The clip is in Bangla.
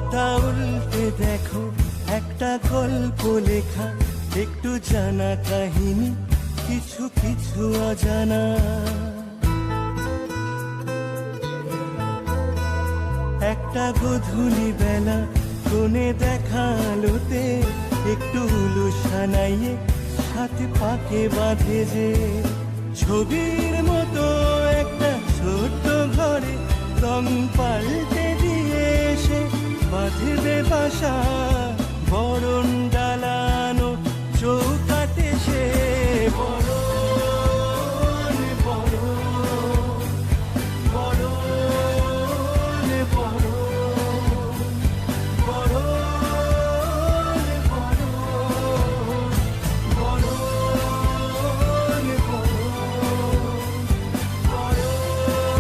পাতা উল্টে দেখো, একটা গল্প লেখা, একটু জানা কাহিনী, কিছু কিছু অজানা। একটা গধূলি বেলা কোণে দেখা আলোতে, একটু উলু সানাইয়ে সাথে পাকে বাঁধে যে ছবি